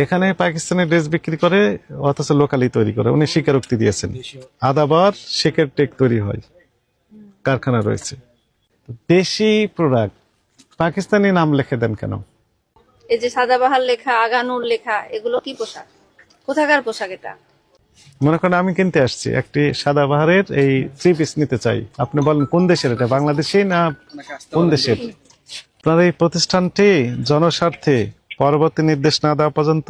এখানে পাকিস্তানি ড্রেস বিক্রি করে, অথচ লোকালি তৈরি করে। উনি স্বীকারোক্তি দিয়েছেন। আদাবার শেকের টেক তৈরি হয়, কারখানা রয়েছে। দেশি প্রোডাক্ট পাকিস্তানি নাম লিখে দেন কেন? এই যে সাদাবাহার লেখা, আগানুর লেখা, এগুলো কি পোশাক? কোথাকার পোশাক এটা? মনে করেন আমি কিনতে আসছি একটি সাদাবাহারের এই 3 পিস নিতে চাই, আপনি বলেন কোন দেশের, এটা বাংলাদেশি না কোন দেশের? আপনার এই প্রতিষ্ঠানটি জনস্বার্থে পরবর্তী নির্দেশ না দেওয়া পর্যন্ত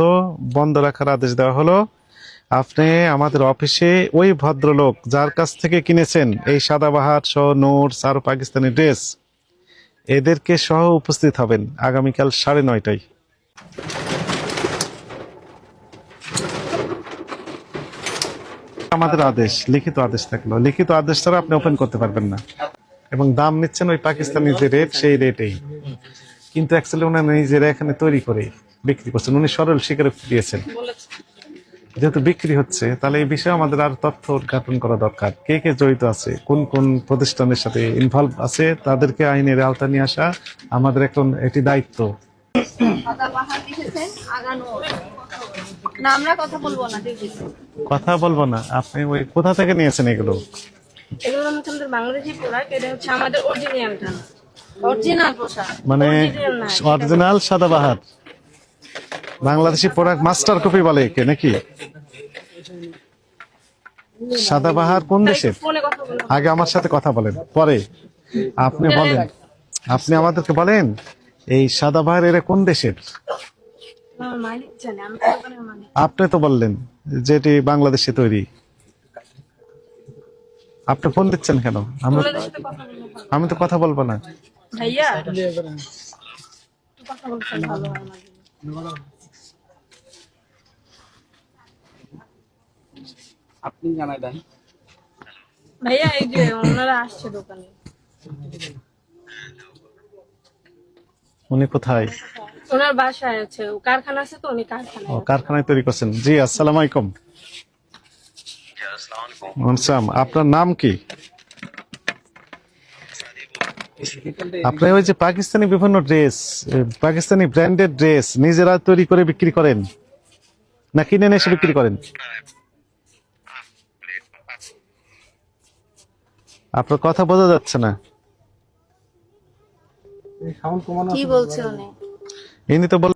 বন্ধ রাখার আদেশ দেওয়া হলো। আপনি আমাদের অফিসে ওই ভদ্রলোক যার কাছ থেকে কিনেছেন এই সাদাবাহার সহ নোটস আর পাকিস্তানি ড্রেস, এদেরকে সহ উপস্থিত হবেন আগামীকাল 9:30টায়। আমাদের আদেশ, লিখিত আদেশ থাকলো, লিখিত আদেশ ছাড়া আপনি ওপেন করতে পারবেন না। এবং দাম নিচ্ছেন ওই পাকিস্তানি যে রেট, সেই রেটেই। কিন্তু অ্যাকচুয়ালি ওনারা নিজেরা এখানে তৈরি করে বিক্রি করছেন। উনি সরল স্বীকারোক্তি দিয়েছেন। যেহেতু বিক্রি হচ্ছে, তাহলে এই বিষয়ে আমাদের আর তথ্য উদ্ঘাটন করা দরকার। কে কে জড়িত আছে, কোন কোন প্রতিষ্ঠানের সাথে ইনভলভ আছে, তাদেরকে আইনের আওতা নিয়ে আসা আমাদের এখন এটি দায়িত্ব। সাদাবাহার লিখেছেন, আগানুর না, আমরা কথা বলবো না। কথা বলবো না? আপনি ওই কোথা থেকে নিয়েছেন এগুলো? এগুলো হচ্ছে আমাদের বাংলাদেশি প্রোডাক্ট। এটা হচ্ছে আমাদের অরিজিনালটা, অরিজিনাল পোশাক, মানে original না, এটা অরিজিনাল সাদাবাহার বাংলাদেশি প্রোডাক্ট মাস্টার কপি বলে একে নাকি? সাদাবাহার কোন দেশের? ফোনে কথা বলবো। আগে আমার সাথে কথা বলেন, পরে আপনি বলেন। আপনি আমাদেরকে বলেন এই সাদাবাহার এরা কোন দেশের? আমার মালিক জানে, আমি তো দোকানের মালিক। আপনি তো বললেন যেটি বাংলাদেশে তৈরি। আপনি ফোন দিচ্ছেন কেন? তোমাদের সাথে কথা বলবো। আমি তো কথা বলবো না। ভাইয়া একটু কথা বলছেন, ভালো হয় না। আপনি জানাই দেন। ভাইয়া এই যে ওনারা আসছে দোকানে। উনি কোথায়? ওনার বাসায় আছে, কারখানা আছে তো, উনি কারখানায় ও, আছে। কারখানায় তৈরি করছেন। জি, আসসালামু আলাইকুম। আসসালাম। আপনার নাম কি? আপনি ওই যে পাকিস্তানি বিভিন্ন ড্রেস, পাকিস্তানি ব্র্যান্ডেড ড্রেস নিজেরা তৈরি করে বিক্রি করেন না কিনে এনে এসে বিক্রি করেন? আপনার কথা বোঝা যাচ্ছে না। কি বলছে উনি? ইনি তো